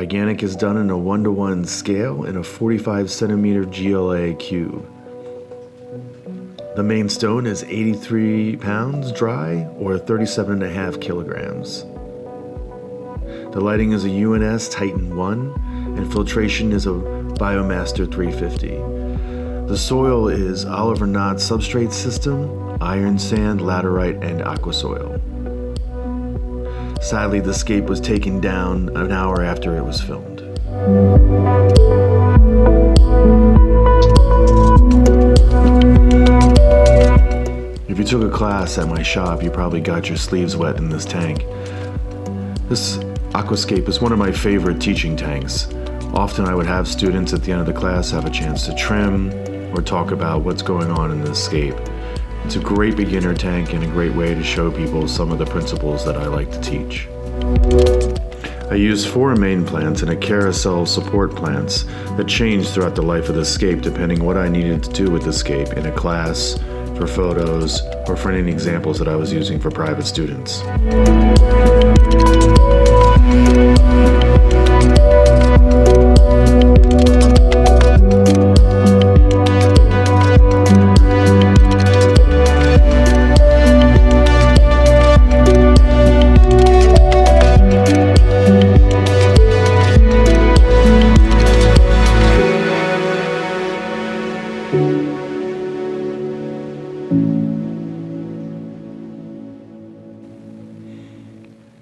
Gigantic is done in a 1:1 scale in a 45 centimeter GLA cube. The main stone is 83 pounds dry, or 37.5 kilograms. The lighting is a UNS Titan 1, and filtration is a Biomaster 350. The soil is Oliver Knott substrate system, iron sand, laterite, and aqua soil. Sadly, the scape was taken down an hour after it was filmed. If you took a class at my shop, you probably got your sleeves wet in this tank. This aquascape is one of my favorite teaching tanks. Often I would have students at the end of the class have a chance to trim or talk about what's going on in this scape. It's a great beginner tank and a great way to show people some of the principles that I like to teach. I use 4 main plants and a carousel support plants that change throughout the life of the scape depending what I needed to do with the scape in a class, for photos, or for any examples that I was using for private students.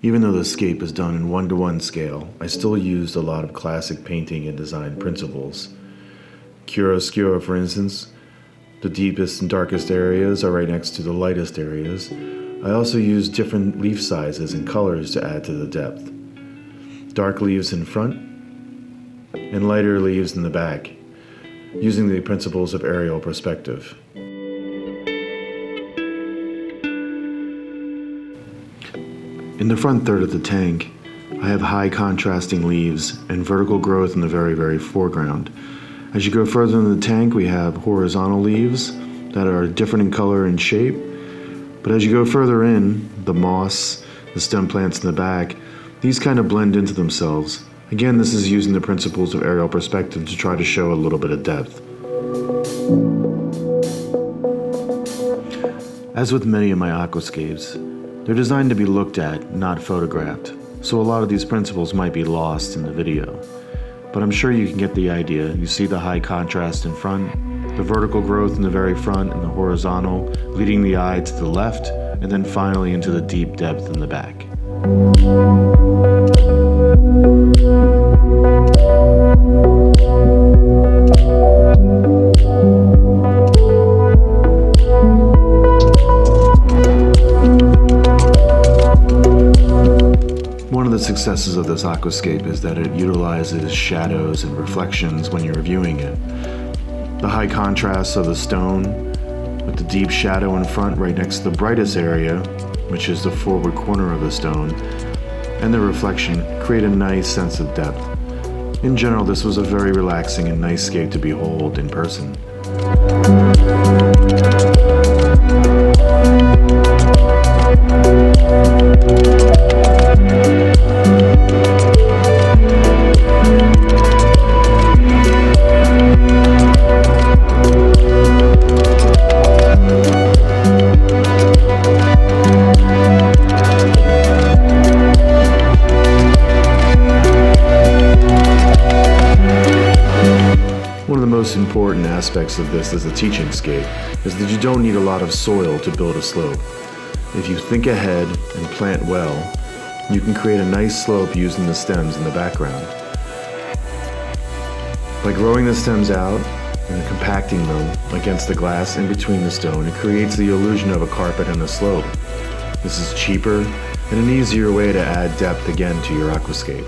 Even though the scape is done in 1:1 scale, I still used a lot of classic painting and design principles. Chiaroscuro, for instance, the deepest and darkest areas are right next to the lightest areas. I also used different leaf sizes and colors to add to the depth. Dark leaves in front and lighter leaves in the back, using the principles of aerial perspective. In the front third of the tank, I have high contrasting leaves and vertical growth in the very foreground. As you go further in the tank, we have horizontal leaves that are different in color and shape. But as you go further in, the moss, the stem plants in the back, these kind of blend into themselves. Again, this is using the principles of aerial perspective to try to show a little bit of depth. As with many of my aquascapes, they're designed to be looked at, not photographed, so a lot of these principles might be lost in the video. But I'm sure you can get the idea. You see the high contrast in front, the vertical growth in the very front, and the horizontal, leading the eye to the left, and then finally into the deep depth in the back. One of the successes of this aquascape is that it utilizes shadows and reflections when you're viewing it. The high contrast of the stone with the deep shadow in front right next to the brightest area, which is the forward corner of the stone, and the reflection create a nice sense of depth. In general, this was a very relaxing and nice scape to behold in person. One of the most important aspects of this as a teaching scape is that you don't need a lot of soil to build a slope. If you think ahead and plant well, you can create a nice slope using the stems in the background. By growing the stems out and compacting them against the glass in between the stone, it creates the illusion of a carpet and a slope. This is cheaper and an easier way to add depth again to your aquascape.